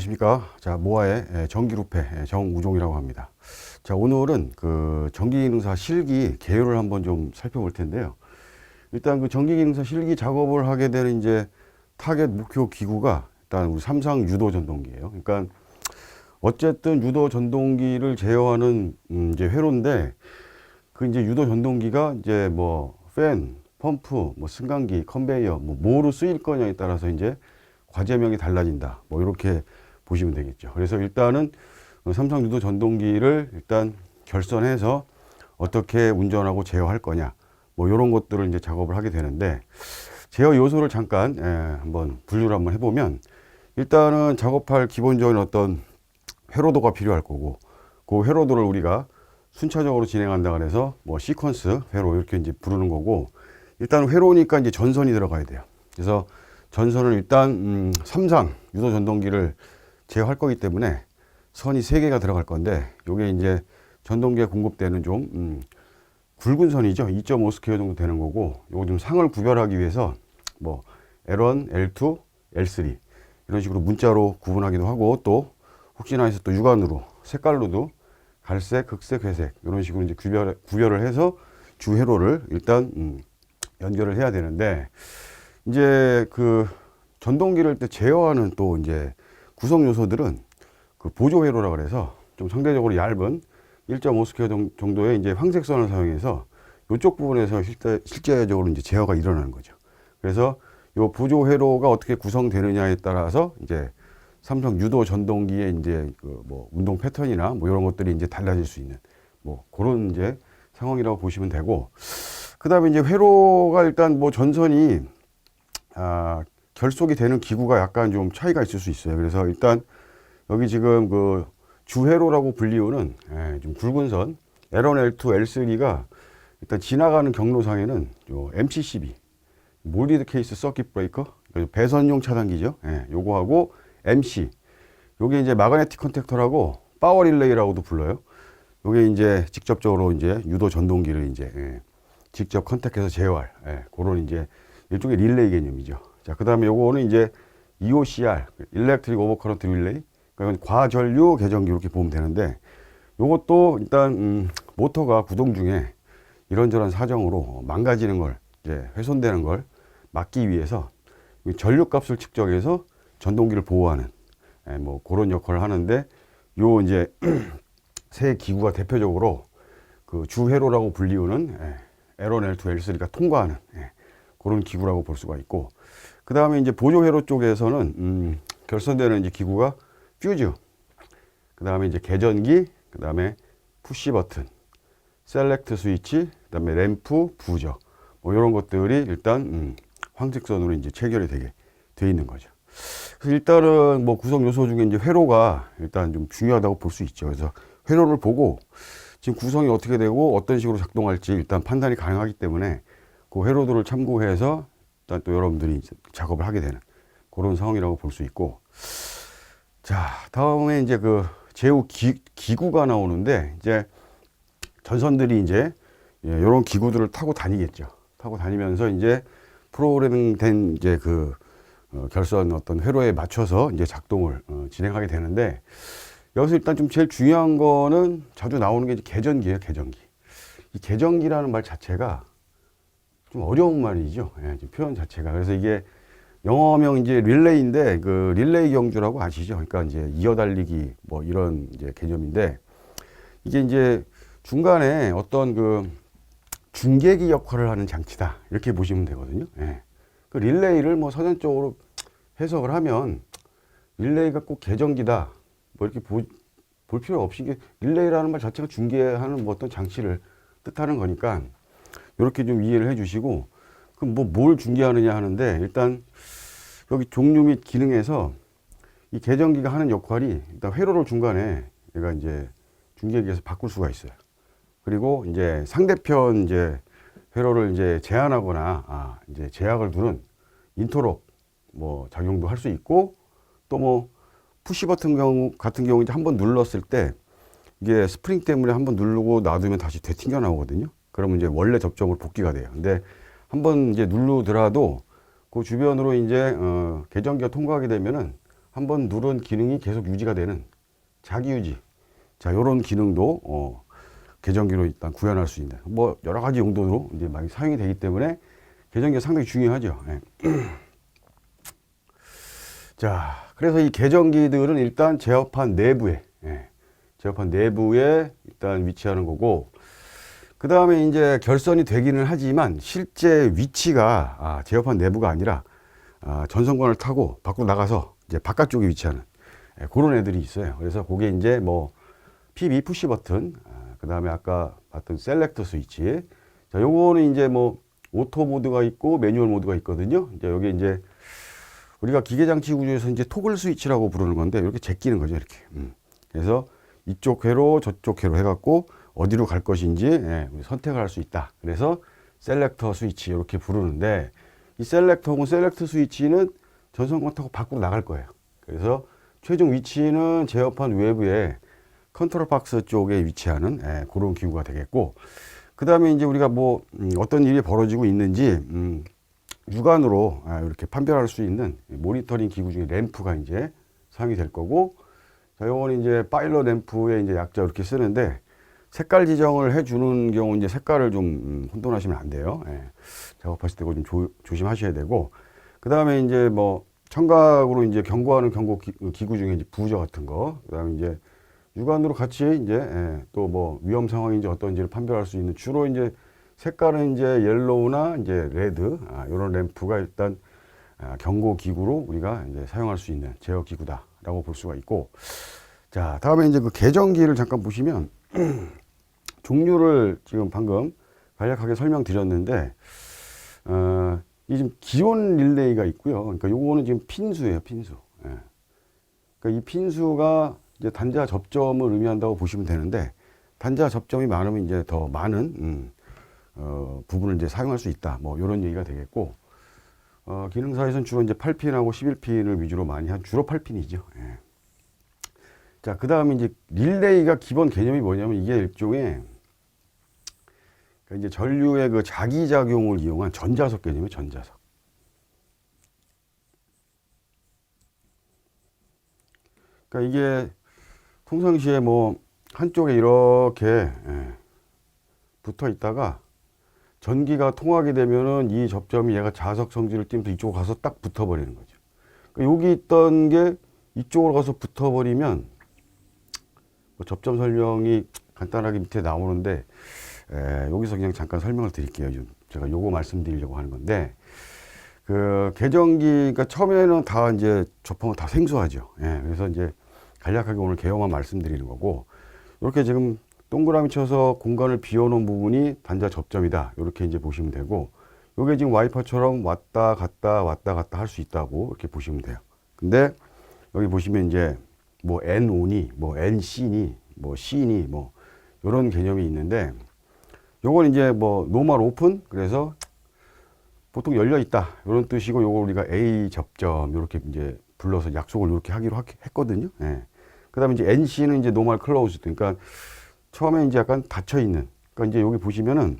안녕하십니까. 자, 모아의 전기루페 정우종이라고 합니다. 자, 오늘은 그 전기기능사 실기 개요를 한번 좀 살펴볼 텐데요. 일단 그 전기기능사 실기 작업을 하게 되는 이제 타겟 목표 기구가 일단 우리 삼상 유도 전동기예요. 그러니까 어쨌든 유도 전동기를 제어하는 이제 회로인데, 그 이제 유도 전동기가 이제 뭐 팬, 펌프, 뭐 승강기, 컨베이어 뭐로 쓰일 거냐에 따라서 이제 과제명이 달라진다. 뭐 이렇게 보시면 되겠죠. 그래서 일단은 삼성 유도 전동기를 일단 결선해서 어떻게 운전하고 제어할 거냐. 뭐 이런 것들을 이제 작업을 하게 되는데, 제어 요소를 잠깐 한번 분류를 한번 해보면, 일단은 작업할 기본적인 어떤 회로도가 필요할 거고, 그 회로도를 우리가 순차적으로 진행한다 그래서 뭐 시퀀스 회로 이렇게 이제 부르는 거고, 일단 회로니까 이제 전선이 들어가야 돼요. 그래서 전선을 일단 삼상 유도 전동기를 제어할 거기 때문에 선이 3개가 들어갈 건데, 요게 이제 전동기에 공급되는 좀 굵은 선이죠. 2.5 스퀘어 정도 되는 거고, 요거 좀 상을 구별하기 위해서 뭐 L1, L2, L3 이런 식으로 문자로 구분하기도 하고, 또 혹시나 해서 또 육안으로 색깔로도 갈색, 흑색, 회색 이런 식으로 이제 구별을 해서 주 회로를 일단 연결을 해야 되는데, 이제 그 전동기를 때 제어하는 또 이제 구성 요소들은 그 보조 회로라 그래서 좀 상대적으로 얇은 1.5 스퀘어 정도의 이제 황색선을 사용해서 이쪽 부분에서 실제적으로 이제 제어가 일어나는 거죠. 그래서 이 보조 회로가 어떻게 구성되느냐에 따라서 이제 삼성 유도 전동기의 이제 그 뭐 운동 패턴이나 뭐 이런 것들이 이제 달라질 수 있는 뭐 그런 이제 상황이라고 보시면 되고, 그 다음에 이제 회로가 일단 뭐 전선이 결속이 되는 기구가 약간 좀 차이가 있을 수 있어요. 그래서 일단 여기 지금 그 주회로라고 불리우는 좀 굵은 선 L1, L2, L3가 일단 지나가는 경로상에는 요 MCCB 몰디드 케이스 서킷 브레이커 배선용 차단기죠. 요거하고 MC 요게 이제 마그네틱 컨택터라고 파워 릴레이라고도 불러요. 요게 이제 직접적으로 이제 유도 전동기를 이제 직접 컨택해서 제어할 그런 이제 일종의 릴레이 개념이죠. 자, 그 다음에 요거는 이제 EOCR, 일렉트릭 오버커런트 릴레이, 그러니까 과전류 계전기 이렇게 보면 되는데, 요것도 일단 모터가 구동 중에 이런저런 사정으로 망가지는 걸, 이제 훼손되는 걸 막기 위해서 전류값을 측정해서 전동기를 보호하는 뭐 그런 역할을 하는데, 요 이제 새 기구가 대표적으로 그 주회로라고 불리우는 L1, L2, L3가 통과하는 그런 기구라고 볼 수가 있고, 그 다음에 이제 보조회로 쪽에서는 결선되는 이제 기구가 퓨즈, 그 다음에 이제 계전기, 그 다음에 푸시 버튼, 셀렉트 스위치, 그 다음에 램프, 부저 뭐 이런 것들이 일단 황색선으로 이제 체결이 되게 돼 있는 거죠. 그래서 일단은 뭐 구성 요소 중에 이제 회로가 일단 좀 중요하다고 볼 수 있죠. 그래서 회로를 보고 지금 구성이 어떻게 되고 어떤 식으로 작동할지 일단 판단이 가능하기 때문에 그 회로들을 참고해서 일단 또 여러분들이 작업을 하게 되는 그런 상황이라고 볼 수 있고, 자, 다음에 이제 그 제어 기구가 나오는데, 이제 전선들이 이제 이런 기구들을 타고 다니겠죠. 타고 다니면서 이제 프로그래밍 된 이제 그 결선 어떤 회로에 맞춰서 이제 작동을 진행하게 되는데, 여기서 일단 좀 제일 중요한 거는 자주 나오는 게 이제 계전기예요, 계전기. 이 계전기라는 말 자체가 좀 어려운 말이죠. 표현 자체가. 그래서 이게 영어명 이제 릴레이인데, 그 릴레이 경주라고 아시죠? 그러니까 이제 이어달리기 뭐 이런 이제 개념인데, 이게 이제 중간에 어떤 그 중계기 역할을 하는 장치다 이렇게 보시면 되거든요. 그 릴레이를 뭐 서전적으로 해석을 하면 릴레이가 꼭 계전기다 뭐 이렇게 볼 필요 없이, 이게 릴레이라는 말 자체가 중계하는 뭐 어떤 장치를 뜻하는 거니까 이렇게 좀 이해를 해 주시고, 그럼 뭐 뭘 중계하느냐 하는데, 일단 여기 종류 및 기능에서 이 계전기가 하는 역할이 일단 회로를 중간에 얘가 이제 중계기에서 바꿀 수가 있어요. 그리고 이제 상대편 이제 회로를 이제 제한하거나 이제 제약을 두는 인터럽 뭐 작용도 할 수 있고, 또 뭐 푸시 버튼 같은 경우 이제 한번 눌렀을 때 이게 스프링 때문에 한번 누르고 놔두면 다시 되튕겨 나오거든요. 그러면 이제 원래 접점으로 복귀가 돼요. 근데 한번 이제 누르더라도 그 주변으로 이제 계전기가 통과하게 되면은 한번 누른 기능이 계속 유지가 되는 자기 유지. 자, 요런 기능도 계정기로 일단 구현할 수 있는 뭐 여러 가지 용도로 이제 많이 사용이 되기 때문에 계정기가 상당히 중요하죠. 예. 자, 그래서 이 계정기들은 일단 제어판 내부에, 제어판 내부에 일단 위치하는 거고, 그 다음에 이제 결선이 되기는 하지만 실제 위치가 제어판 내부가 아니라 전선권을 타고 밖으로 나가서 이제 바깥쪽에 위치하는 그런 애들이 있어요. 그래서 그게 이제 뭐 PB 푸시 버튼, 그 다음에 아까 봤던 셀렉터 스위치. 자, 요거는 이제 뭐 오토 모드가 있고 매뉴얼 모드가 있거든요. 이제 여기 이제 우리가 기계장치 구조에서 이제 토글 스위치라고 부르는 건데 이렇게 제끼는 거죠, 이렇게. 그래서 이쪽 회로 저쪽 회로 해갖고 어디로 갈 것인지 선택을 할 수 있다. 그래서 셀렉터 스위치 이렇게 부르는데 이 셀렉터 혹은 셀렉터 스위치는 전선권 타고 밖으로 나갈 거예요. 그래서 최종 위치는 제어판 외부에 컨트롤 박스 쪽에 위치하는 그런 기구가 되겠고, 그 다음에 이제 우리가 뭐 어떤 일이 벌어지고 있는지 육안으로 이렇게 판별할 수 있는 모니터링 기구 중에 램프가 이제 사용이 될 거고, 자, 요거는 이제 파일럿 램프에 이제 약자 이렇게 쓰는데 색깔 지정을 해주는 경우 이제 색깔을 좀 혼돈하시면 안 돼요. 작업하실 때 그거 좀 조심하셔야 되고, 그 다음에 이제 뭐 청각으로 이제 경고하는 경고 기구 중에 이제 부저 같은 거, 그 다음에 이제 육안으로 같이 이제 또 뭐 위험 상황인지 어떤지를 판별할 수 있는 주로 이제 색깔은 이제 옐로우나 이제 레드 이런 램프가 일단 경고 기구로 우리가 이제 사용할 수 있는 제어 기구다라고 볼 수가 있고, 자, 다음에 이제 그 계정기를 잠깐 보시면 종류를 지금 방금 간략하게 설명드렸는데 이 지금 기온 릴레이가 있고요. 그러니까 요거는 지금 핀수예요, 핀수. 그러니까 이 핀수가 이제 단자 접점을 의미한다고 보시면 되는데, 단자 접점이 많으면 이제 더 많은 부분을 이제 사용할 수 있다. 뭐 이런 얘기가 되겠고, 기능사에서는 주로 이제 8핀하고 11핀을 위주로 많이 한 주로 8핀이죠. 자, 그 다음에 이제 릴레이가 기본 개념이 뭐냐면 이게 일종의 그러니까 이제 전류의 그 자기작용을 이용한 전자석 개념이에요, 전자석. 그러니까 이게 평상시에 뭐 한쪽에 이렇게 붙어 있다가 전기가 통하게 되면은 이 접점이 얘가 자석 성질을 띠면서 이쪽으로 가서 딱 붙어버리는 거죠. 그러니까 여기 있던 게 이쪽으로 가서 붙어버리면 뭐 접점 설명이 간단하게 밑에 나오는데 여기서 그냥 잠깐 설명을 드릴게요. 제가 요거 말씀드리려고 하는 건데, 그 계정기가 처음에는 다 이제 접하면 다 생소하죠. 그래서 이제 간략하게 오늘 개요만 말씀드리는 거고, 이렇게 지금 동그라미 쳐서 공간을 비워놓은 부분이 단자 접점이다. 이렇게 이제 보시면 되고, 요게 지금 와이퍼처럼 왔다 갔다 할 수 있다고 이렇게 보시면 돼요. 근데 여기 보시면 이제 뭐 N5니, 뭐 NC니, 뭐 C니, 뭐 이런 개념이 있는데, 요건 이제 뭐 노멀 오픈, 그래서 보통 열려 있다 이런 뜻이고, 요걸 우리가 A 접점 이렇게 이제 불러서 약속을 이렇게 하기로 했거든요. 그 다음에 이제 NC는 이제 노멀 클로우즈드, 그러니까 처음에 이제 약간 닫혀 있는, 그러니까 이제 여기 보시면은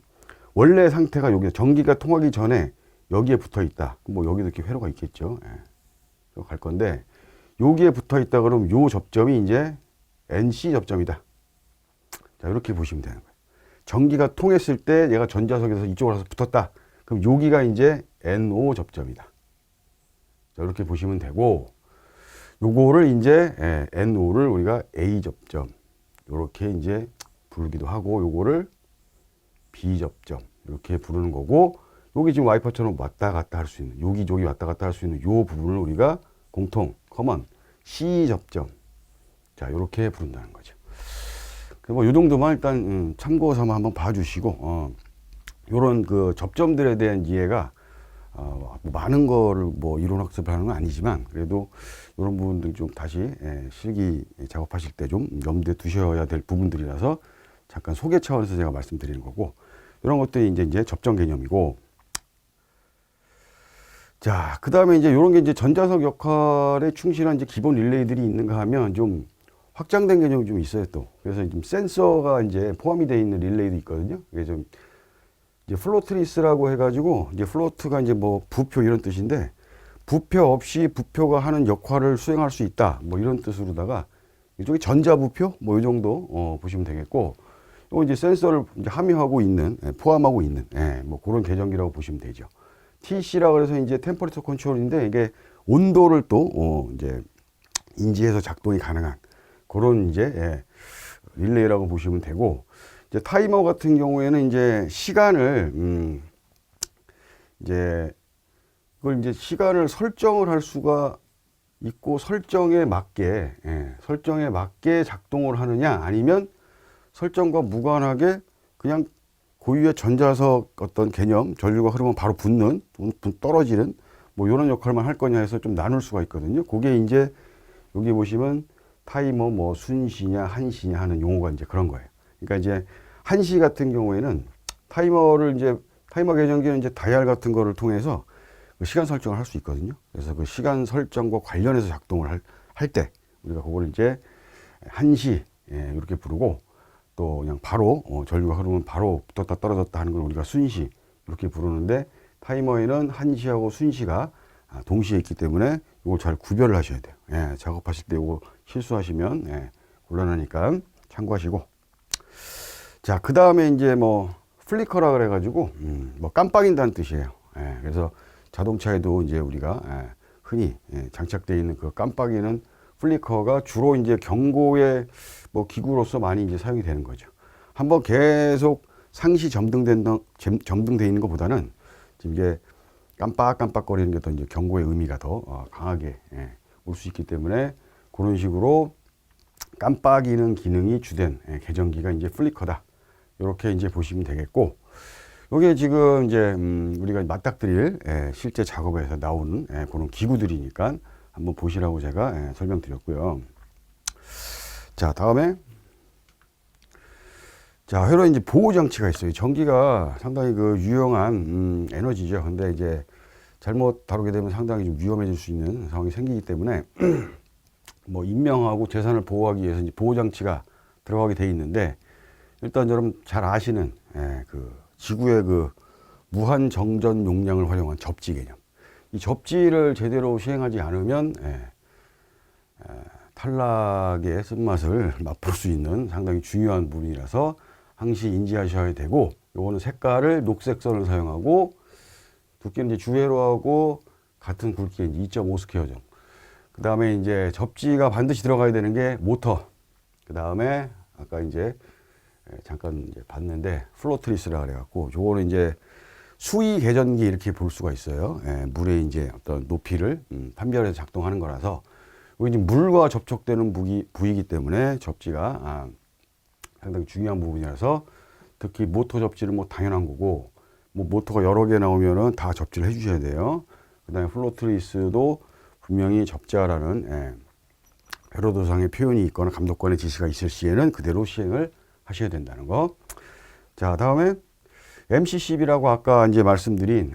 원래 상태가 여기 전기가 통하기 전에 여기에 붙어 있다. 뭐 여기도 이렇게 회로가 있겠죠. 갈 건데, 여기에 붙어 있다 그러면 요 접점이 이제 NC 접점이다. 자, 이렇게 보시면 되는 거예요. 전기가 통했을 때 얘가 전자석에서 이쪽으로 와서 붙었다. 그럼 여기가 이제 NO 접점이다. 자, 이렇게 보시면 되고, 요거를 이제 NO를 우리가 A 접점 이렇게 이제 부르기도 하고, 요거를 B 접점 이렇게 부르는 거고, 여기 지금 와이퍼처럼 왔다 갔다 할 수 있는, 여기 왔다 갔다 할 수 있는 요 부분을 우리가 공통 커먼 C 접점, 자, 이렇게 부른다는 거죠. 뭐 요 정도만 일단 참고 삼아 한번 봐주시고, 요런 그 접점들에 대한 이해가 뭐 많은 거를 뭐 이론 학습을 하는 건 아니지만, 그래도 이런 부분들 좀 다시 실기 작업하실 때 좀 염두에 두셔야 될 부분들이라서 잠깐 소개 차원에서 제가 말씀드리는 거고, 이런 것들이 이제 접점 개념이고, 자, 그 다음에 이제 이런 게 이제 전자석 역할에 충실한 이제 기본 릴레이들이 있는가 하면 좀 확장된 개념이 좀 있어요, 또. 그래서 좀 센서가 이제 포함이 되어 있는 릴레이도 있거든요. 이게 좀 이제 플로트리스라고 해가지고, 이제 플로트가 이제 뭐 부표 이런 뜻인데, 부표 없이 부표가 하는 역할을 수행할 수 있다. 뭐 이런 뜻으로다가 이쪽이 전자부표 뭐 이 정도 보시면 되겠고, 또 이제 센서를 이제 함유하고 있는, 포함하고 있는, 뭐 그런 계정기라고 보시면 되죠. TC라 그래서 이제 템퍼레처 컨트롤인데, 이게 온도를 또 이제 인지해서 작동이 가능한 그런 이제 릴레이라고 보시면 되고, 이제 타이머 같은 경우에는 이제 시간을 이제 그걸 이제 시간을 설정을 할 수가 있고, 설정에 맞게 작동을 하느냐, 아니면 설정과 무관하게 그냥 고유의 전자석 어떤 개념, 전류가 흐르면 바로 붙는, 떨어지는 뭐 이런 역할만 할 거냐 해서 좀 나눌 수가 있거든요. 그게 이제 여기 보시면 타이머 뭐 순시냐 한시냐 하는 용어가 이제 그런 거예요. 그러니까 이제 한시 같은 경우에는 타이머를 이제 타이머 계정기는 이제 다이얼 같은 거를 통해서 그 시간 설정을 할 수 있거든요. 그래서 그 시간 설정과 관련해서 작동을 할 때 우리가 그걸 이제 한시 이렇게 부르고, 또 그냥 바로 전류가 흐르면 바로 붙었다 떨어졌다 하는 걸 우리가 순시 이렇게 부르는데, 타이머에는 한시하고 순시가 동시에 있기 때문에 이걸 잘 구별을 하셔야 돼요. 작업하실 때 이거 실수하시면 곤란하니까 참고하시고. 자, 그 다음에 이제 뭐 플리커라 그래가지고 뭐 깜빡인다는 뜻이에요. 그래서 자동차에도 이제 우리가 흔히 장착되어 있는 그 깜빡이는 플리커가 주로 이제 경고의 뭐 기구로서 많이 이제 사용이 되는 거죠. 한번 계속 상시 점등되어 있는 것보다는 지금 이게 깜빡깜빡거리는 게 더 이제 경고의 의미가 더 강하게 올 수 있기 때문에, 그런 식으로 깜빡이는 기능이 주된 계정기가 이제 플리커다. 이렇게 이제 보시면 되겠고, 이게 지금 이제 우리가 맞닥뜨릴 실제 작업에서 나오는 그런 기구들이니까 한번 보시라고 제가 설명드렸고요. 자, 다음에 자, 회로에 이제 보호 장치가 있어요. 전기가 상당히 그 유용한 에너지죠. 근데 이제 잘못 다루게 되면 상당히 좀 위험해질 수 있는 상황이 생기기 때문에 뭐 인명하고 재산을 보호하기 위해서 이제 보호 장치가 들어가게 돼 있는데, 일단 여러분 잘 아시는 그 지구의 그 무한 정전 용량을 활용한 접지 개념. 이 접지를 제대로 시행하지 않으면 탈락의 쓴맛을 맛볼 수 있는 상당히 중요한 부분이라서 항시 인지하셔야 되고, 요거는 색깔을 녹색선을 사용하고, 두께는 이제 주회로하고 같은 굵기의 2.5 스퀘어 정도. 그 다음에 이제 접지가 반드시 들어가야 되는 게 모터. 그 다음에 아까 이제 잠깐 이제 봤는데 플로트리스라 그래갖고, 요거는 이제 수위 계전기 이렇게 볼 수가 있어요. 물의 이제 어떤 높이를 판별해서 작동하는 거라서, 이게 이제 물과 접촉되는 부위이기 때문에 접지가 상당히 중요한 부분이라서, 특히 모터 접지는 뭐 당연한 거고, 뭐 모터가 여러 개 나오면은 다 접지를 해 주셔야 돼요. 그 다음에 플로트리스도 분명히 접지하라는 회로도상의 표현이 있거나 감독관의 지시가 있을 시에는 그대로 시행을 하셔야 된다는 거. 자, 다음에 MCCB라고 아까 이제 말씀드린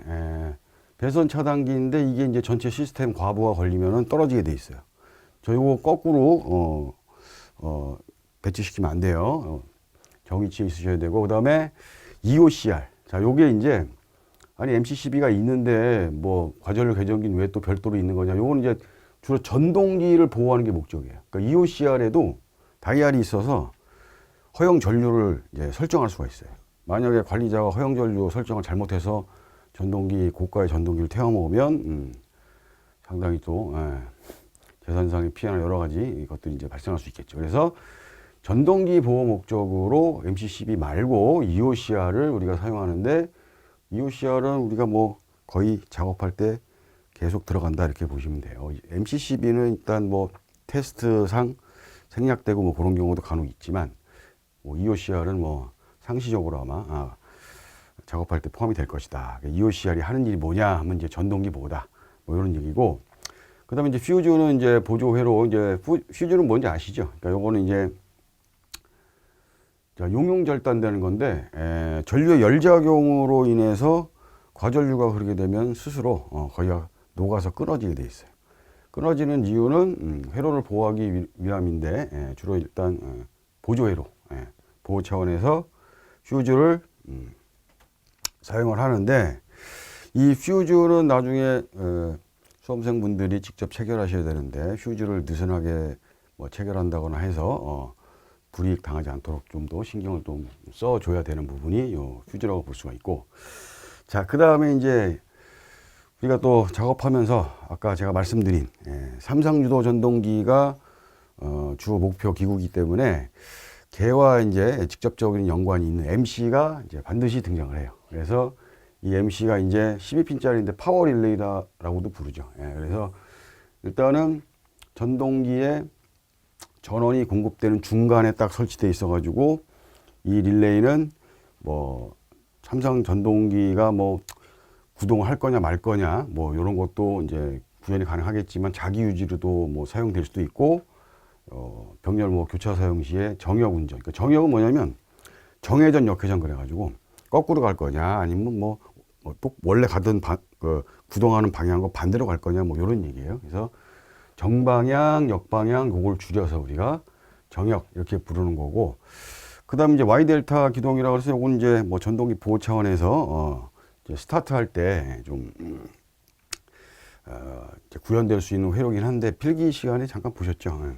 배선 차단기인데, 이게 이제 전체 시스템 과부하 걸리면은 떨어지게 돼 있어요. 저 이거 거꾸로 배치시키면 안 돼요. 정위치에 있으셔야 되고, 그 다음에 EOCR. 자, 요게 이제 아니 MCCB가 있는데 뭐 과전류 계정기는 왜 또 별도로 있는 거냐? 요거는 이제 주로 전동기를 보호하는 게 목적이에요. 그러니까 EOCR에도 다이얼이 있어서 허용 전류를 이제 설정할 수가 있어요. 만약에 관리자가 허용 전류 설정을 잘못해서 전동기, 고가의 전동기를 태워 먹으면 상당히 또 재산상의 피해나 여러 가지 것들이 이제 발생할 수 있겠죠. 그래서 전동기 보호 목적으로 MCCB 말고 EOCR을 우리가 사용하는데, EOCR은 우리가 뭐 거의 작업할 때 계속 들어간다 이렇게 보시면 돼요. MCCB는 일단 뭐 테스트상 생략되고 뭐 그런 경우도 간혹 있지만, 뭐 EOCR은 뭐 상시적으로 아마 작업할 때 포함이 될 것이다. EOCR이 하는 일이 뭐냐 하면 이제 전동기 보호다. 뭐 이런 얘기고, 그 다음에 이제 퓨즈는 이제 보조회로, 이제 퓨즈는 뭔지 아시죠? 그러니까 요거는 이제 자, 용융절단되는 건데, 전류의 열작용으로 인해서 과전류가 흐르게 되면 스스로 거의 녹아서 끊어지게 돼 있어요. 끊어지는 이유는 회로를 보호하기 위함인데, 주로 일단 보조회로, 보호 차원에서 퓨즈를 사용을 하는데, 이 퓨즈는 나중에 수험생분들이 직접 체결하셔야 되는데 휴지를 느슨하게 뭐 체결한다거나 해서 불이익 당하지 않도록 좀 더 신경을 좀 써줘야 되는 부분이 요 휴지라고 볼 수가 있고, 자, 그 다음에 이제 우리가 또 작업하면서 아까 제가 말씀드린 삼상 유도 전동기가 주 목표 기구이기 때문에 개와 이제 직접적인 연관이 있는 MC가 이제 반드시 등장을 해요. 그래서 이 MC가 이제 12핀짜리인데 파워 릴레이라고도 부르죠. 그래서 일단은 전동기에 전원이 공급되는 중간에 딱 설치되어 있어 가지고 이 릴레이는 뭐 삼성 전동기가 뭐 구동을 할 거냐 말 거냐 뭐 이런 것도 이제 구현이 가능하겠지만 자기 유지로도 뭐 사용될 수도 있고, 병렬 뭐 교차 사용 시에 정역 운전. 그러니까 정역은 뭐냐면 정회전 역회전 그래가지고 거꾸로 갈 거냐 아니면 뭐 원래 가던 구동하는 방향과 반대로 갈 거냐 뭐 이런 얘기예요. 그래서 정방향, 역방향 그걸 줄여서 우리가 정역 이렇게 부르는 거고, 그다음에 이제 Y 델타 기동이라고 해서 요건 이제 뭐 전동기 보호 차원에서 이제 스타트 할 때 좀 구현될 수 있는 회로긴 한데 필기 시간에 잠깐 보셨죠.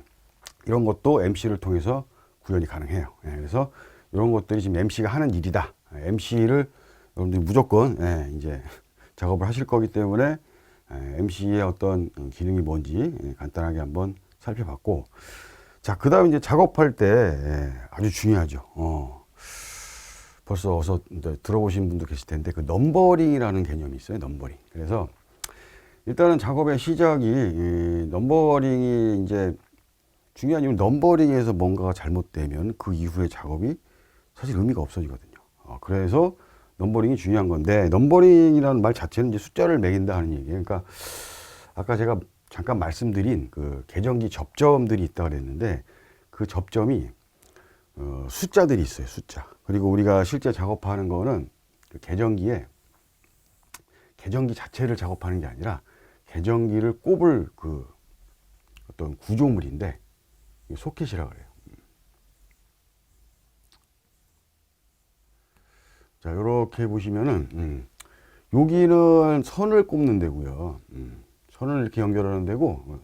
이런 것도 MC를 통해서 구현이 가능해요. 그래서 이런 것들이 지금 MC가 하는 일이다. MC를 여러분들이 무조건 이제 작업을 하실 거기 때문에 MC의 어떤 기능이 뭔지 간단하게 한번 살펴봤고, 자, 그 다음에 이제 작업할 때 아주 중요하죠. 벌써 어서 들어보신 분도 계실 텐데 그 넘버링이라는 개념이 있어요. 넘버링. 그래서 일단은 작업의 시작이 넘버링이 이제 중요한 이유는 넘버링에서 뭔가가 잘못되면 그 이후의 작업이 사실 의미가 없어지거든요. 그래서 넘버링이 중요한 건데, 넘버링이라는 말 자체는 이제 숫자를 매긴다 하는 얘기예요. 그러니까 아까 제가 잠깐 말씀드린 그 계정기 접점들이 있다 그랬는데 그 접점이 숫자들이 있어요. 숫자. 그리고 우리가 실제 작업하는 거는 그 계정기 자체를 작업하는 게 아니라 계정기를 꼽을 그 어떤 구조물인데 소켓이라고 그래요. 자, 이렇게 보시면은 여기는 선을 꼽는 데고요. 선을 이렇게 연결하는 데고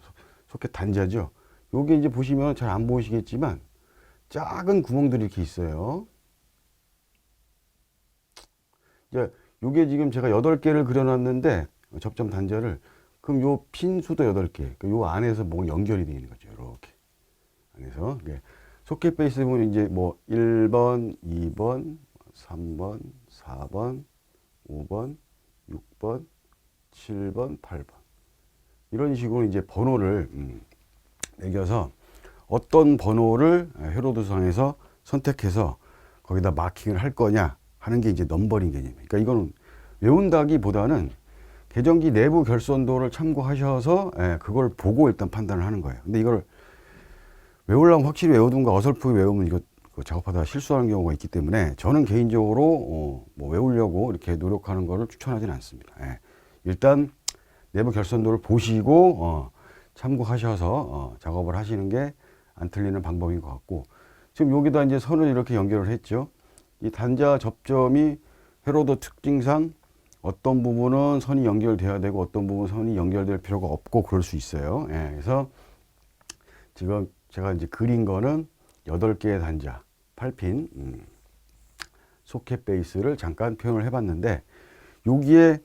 소켓 단자죠. 여기 이제 보시면 잘 안 보이시겠지만 작은 구멍들이 이렇게 있어요. 이제 요게 지금 제가 8개를 그려놨는데 접점 단자를, 그럼 요 핀 수도 8개. 요 안에서 뭐 연결이 되어 있는 거죠. 이렇게 안에서 소켓 베이스 보면 이제 뭐 1번, 2번, 3번, 4번, 5번, 6번, 7번, 8번 이런 식으로 이제 번호를 매겨서 어떤 번호를 회로도상에서 선택해서 거기다 마킹을 할 거냐 하는 게 이제 넘버링 개념이에요. 그러니까 이거는 외운다기보다는 계정기 내부 결선도를 참고하셔서 그걸 보고 일단 판단을 하는 거예요. 근데 이걸 외우려면 확실히 외우든가 어설프게 외우면 이거 작업하다가 실수하는 경우가 있기 때문에 저는 개인적으로 뭐 외우려고 이렇게 노력하는 거를 추천하지는 않습니다. 일단 내부 결선도를 보시고 참고하셔서 작업을 하시는 게 안 틀리는 방법인 것 같고, 지금 여기다 이제 선을 이렇게 연결을 했죠. 이 단자 접점이 회로도 특징상 어떤 부분은 선이 연결돼야 되고 어떤 부분은 선이 연결될 필요가 없고 그럴 수 있어요. 그래서 지금 제가 이제 그린 거는 8개의 단자 8핀 소켓 베이스를 잠깐 표현을 해봤는데, 여기에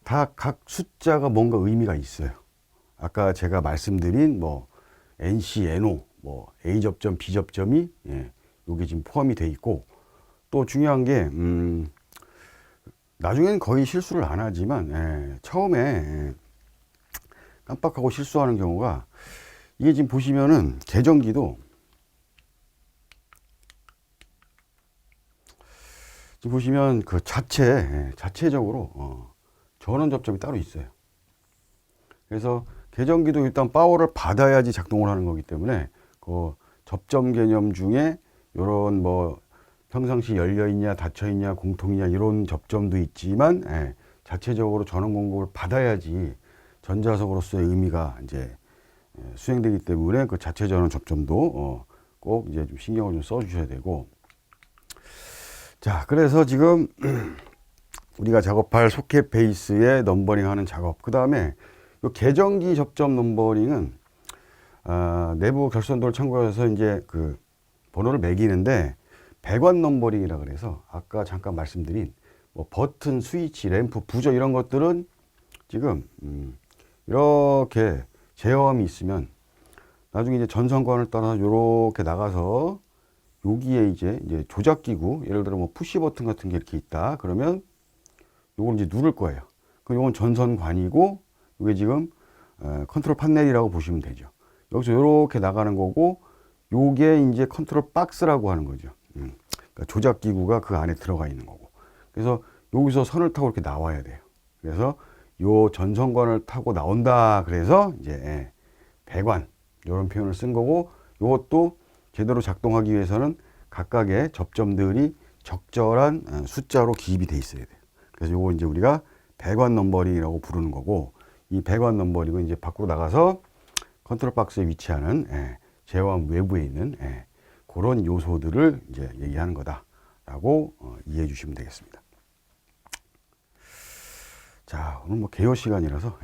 다 각 숫자가 뭔가 의미가 있어요. 아까 제가 말씀드린 뭐 NC, NO, 뭐 A 접점, B 접점이 여기 지금 포함이 돼 있고, 또 중요한 게 나중에는 거의 실수를 안 하지만 처음에 깜빡하고 실수하는 경우가, 이게 지금 보시면은 계정기도 지금 보시면 그 자체적으로 전원 접점이 따로 있어요. 그래서 계정기도 일단 파워를 받아야지 작동을 하는 거기 때문에 그 접점 개념 중에 이런 뭐 평상시 열려 있냐 닫혀 있냐 공통이냐 이런 접점도 있지만 자체적으로 전원 공급을 받아야지 전자석으로서의 의미가 이제 수행되기 때문에 그 자체 전원 접점도 꼭 이제 좀 신경을 좀 써주셔야 되고, 자, 그래서 지금 우리가 작업할 소켓 베이스에 넘버링 하는 작업, 그 다음에 요 계정기 접점 넘버링은 내부 결선도를 참고해서 이제 그 번호를 매기는데 배관 넘버링이라 그래서 아까 잠깐 말씀드린 뭐 버튼, 스위치, 램프, 부저 이런 것들은 지금 이렇게 제어함이 있으면 나중에 이제 전선관을 따라서 이렇게 나가서 여기에 이제 조작기구, 예를 들어 뭐 푸시 버튼 같은 게 이렇게 있다. 그러면 요걸 이제 누를 거예요. 그럼 요건 전선관이고, 이게 지금 컨트롤 판넬이라고 보시면 되죠. 여기서 이렇게 나가는 거고, 요게 이제 컨트롤 박스라고 하는 거죠. 그러니까 조작기구가 그 안에 들어가 있는 거고. 그래서 여기서 선을 타고 이렇게 나와야 돼요. 그래서 요 전선관을 타고 나온다. 그래서 이제 배관 이런 표현을 쓴 거고, 요것도 제대로 작동하기 위해서는 각각의 접점들이 적절한 숫자로 기입이 돼 있어야 돼요. 그래서 요거 이제 우리가 배관 넘버링이라고 부르는 거고, 이 배관 넘버링은 이제 밖으로 나가서 컨트롤 박스에 위치하는 제어함 외부에 있는 그런 요소들을 이제 얘기하는 거다라고 이해해 주시면 되겠습니다. 자, 오늘 뭐 개요 시간이라서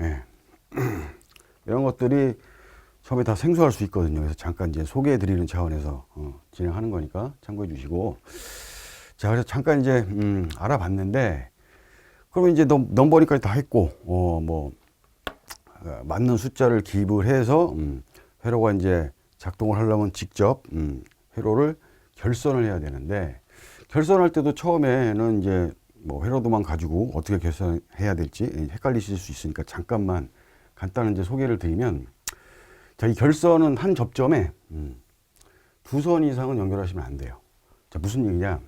이런 것들이 처음에 다 생소할 수 있거든요. 그래서 잠깐 이제 소개해 드리는 차원에서 진행하는 거니까 참고해 주시고. 자, 그래서 잠깐 이제 알아봤는데, 그러면 이제 넘버링까지 다 했고, 맞는 숫자를 기입을 해서 회로가 이제 작동을 하려면 직접 회로를 결선을 해야 되는데, 결선할 때도 처음에는 이제 뭐 회로도만 가지고 어떻게 결선해야 될지 헷갈리실 수 있으니까 잠깐만 간단한 이제 소개를 드리면, 자, 이 결선은 한 접점에 두 선 이상은 연결하시면 안 돼요. 자, 무슨 얘기냐?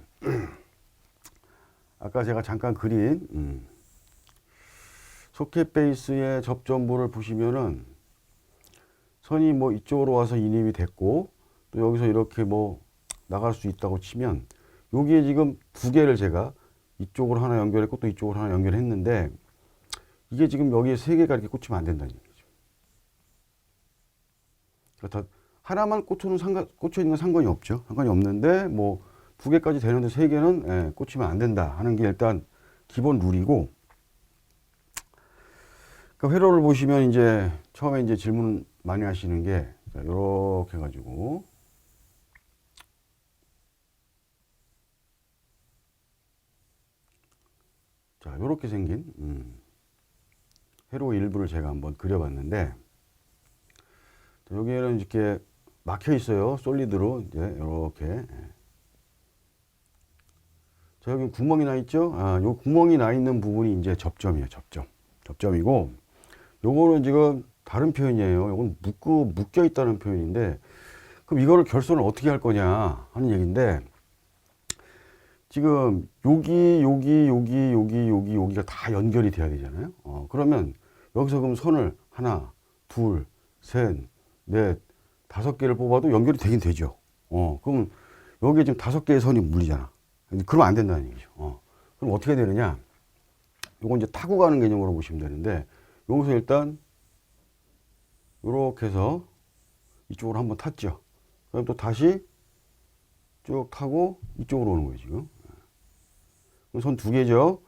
아까 제가 잠깐 그린 소켓 베이스의 접점부를 보시면은 선이 뭐 이쪽으로 와서 인입이 됐고, 또 여기서 이렇게 뭐 나갈 수 있다고 치면, 여기에 지금 두 개를 제가 이쪽으로 하나 연결했고 또 이쪽으로 하나 연결했는데, 이게 지금 여기에 세 개가 이렇게 꽂히면 안 된다는 얘기죠. 그러니까 하나만 꽂혀 있는 건 상관이 없죠. 상관이 없는데 뭐 두 개까지 되는데 세 개는 꽂히면 안 된다 하는 게 일단 기본 룰이고, 그러니까 회로를 보시면 이제 처음에 이제 질문 많이 하시는 게 이렇게 해가지고 자, 이렇게 생긴 회로 일부를 제가 한번 그려봤는데, 여기에는 이렇게 막혀 있어요. 솔리드로 이제 이렇게. 자, 여기 구멍이 나 있죠? 요 구멍이 나 있는 부분이 이제 접점이에요. 접점이고, 요거는 지금 다른 표현이에요. 요건 묶여 있다는 표현인데, 그럼 이거를 결선을 어떻게 할 거냐 하는 얘기인데, 지금 여기가 다 연결이 돼야 되잖아요. 그러면 여기서 그럼 선을 하나, 둘, 셋, 넷, 다섯 개를 뽑아도 연결이 되긴 되죠. 그럼 여기에 지금 다섯 개의 선이 물리잖아. 그러면 안 된다는 얘기죠. 그럼 어떻게 되느냐? 요건 이제 타고 가는 개념으로 보시면 되는데, 여기서 일단 요렇게 해서 이쪽으로 한번 탔죠. 그럼 또 다시 쭉 타고 이쪽으로 오는 거예요, 지금. 선 두 개죠.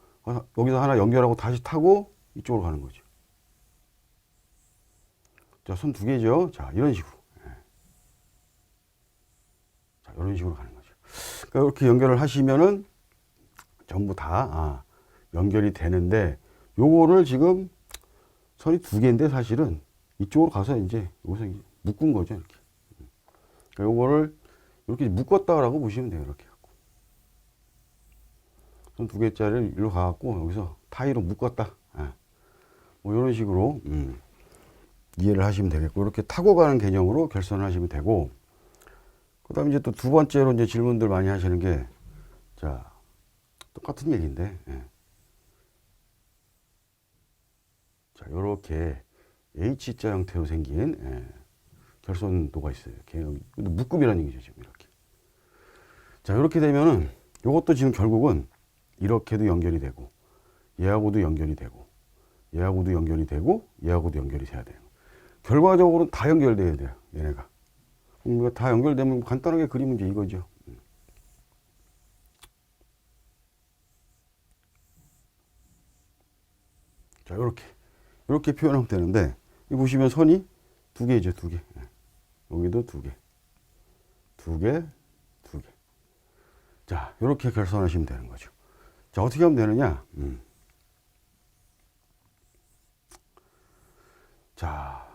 여기서 하나 연결하고 다시 타고 이쪽으로 가는 거죠. 자, 선 두 개죠. 자, 이런 식으로. 자, 이런 식으로 가는 거죠. 그러니까 이렇게 연결을 하시면은 전부 다 연결이 되는데, 요거를 지금 선이 두 개인데 사실은 이쪽으로 가서 이제 여기서 묶은 거죠, 이렇게. 그러니까 요거를 이렇게 묶었다라고 보시면 돼요, 이렇게. 선 두 개짜리를 일로 가갖고 여기서 타이로 묶었다. 뭐 이런 식으로 이해를 하시면 되겠고, 이렇게 타고 가는 개념으로 결선을 하시면 되고, 그 다음에 이제 또 두 번째로 이제 질문들 많이 하시는 게, 자, 똑같은 얘기인데, 자, 요렇게 H자 형태로 생긴 결선도가 있어요. 묶음이라는 얘기죠, 지금 이렇게. 자, 이렇게 되면은 요것도 지금 결국은 이렇게도 연결이 되고, 얘하고도 연결이 되고, 얘하고도 연결이 되고, 얘하고도 연결이 돼야 돼요. 결과적으로는 다 연결돼야 돼요, 얘네가. 다 연결되면 간단하게 그리면 이제 이거죠. 자, 이렇게 표현하면 되는데, 이 보시면 선이 두 개죠, 두 개. 예. 여기도 두 개, 두 개, 두 개. 자, 이렇게 결선하시면 되는 거죠. 자, 어떻게 하면 되느냐? 자,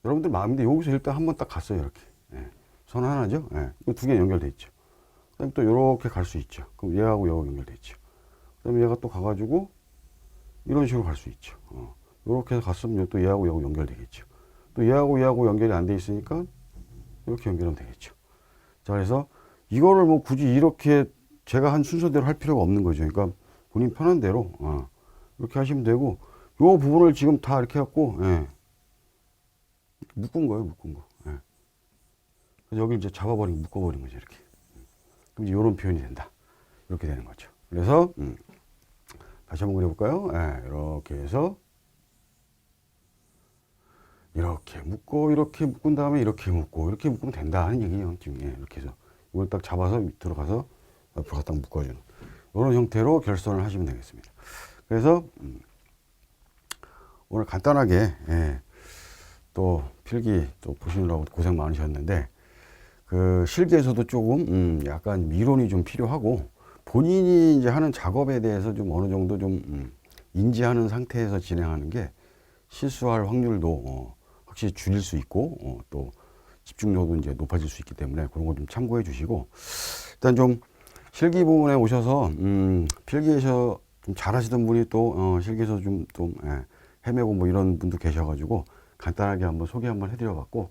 여러분들 마음인데 여기서 일단 한번 딱 갔어요, 이렇게. 예. 선 하나죠? 예. 두 개 연결돼 있죠. 그다음에 또 이렇게 갈 수 있죠. 그럼 얘하고 얘하고 연결돼 있죠. 그다음에 얘가 또 가가지고 이런 식으로 갈 수 있죠. 이렇게 해서 갔으면 또 얘하고 얘하고 연결되겠죠. 또 얘하고 얘하고 연결이 안 돼 있으니까 이렇게 연결하면 되겠죠. 자, 그래서 이거를 뭐 굳이 이렇게 제가 한 순서대로 할 필요가 없는 거죠. 그러니까 본인 편한 대로 이렇게 하시면 되고, 요 부분을 지금 다 이렇게 해갖고 묶은 거예요, 묶은 거. 예. 그래서 여기 이제 잡아버리고 묶어버린 거죠, 이렇게. 그럼 이제 이런 표현이 된다. 이렇게 되는 거죠. 그래서 다시 한번 그려볼까요? 예, 이렇게 해서 이렇게 묶고 이렇게 묶은 다음에 이렇게 묶고 이렇게 묶으면 된다 하는 얘기예요. 지금 이렇게 해서 이걸 딱 잡아서 들어가서 옆으로 갖다 묶어주는 이런 형태로 결선을 하시면 되겠습니다. 그래서 오늘 간단하게 또 필기 또 보시느라고 고생 많으셨는데, 그 실기에서도 조금 약간 미론이 좀 필요하고, 본인이 이제 하는 작업에 대해서 좀 어느 정도 좀 인지하는 상태에서 진행하는 게 실수할 확률도 확실히 줄일 수 있고, 또 집중력도 이제 높아질 수 있기 때문에 그런 거 좀 참고해 주시고, 일단 좀 실기 부분에 오셔서 필기에서 좀 잘하시던 분이 또 실기에서 좀 헤매고 뭐 이런 분도 계셔가지고 간단하게 한번 소개 한번 해드려 봤고,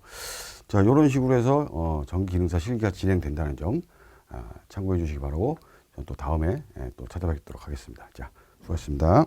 자, 이런 식으로 해서 전기기능사 실기가 진행된다는 점 참고해 주시기 바라고, 또 다음에 또 찾아뵙도록 하겠습니다. 자, 수고하셨습니다.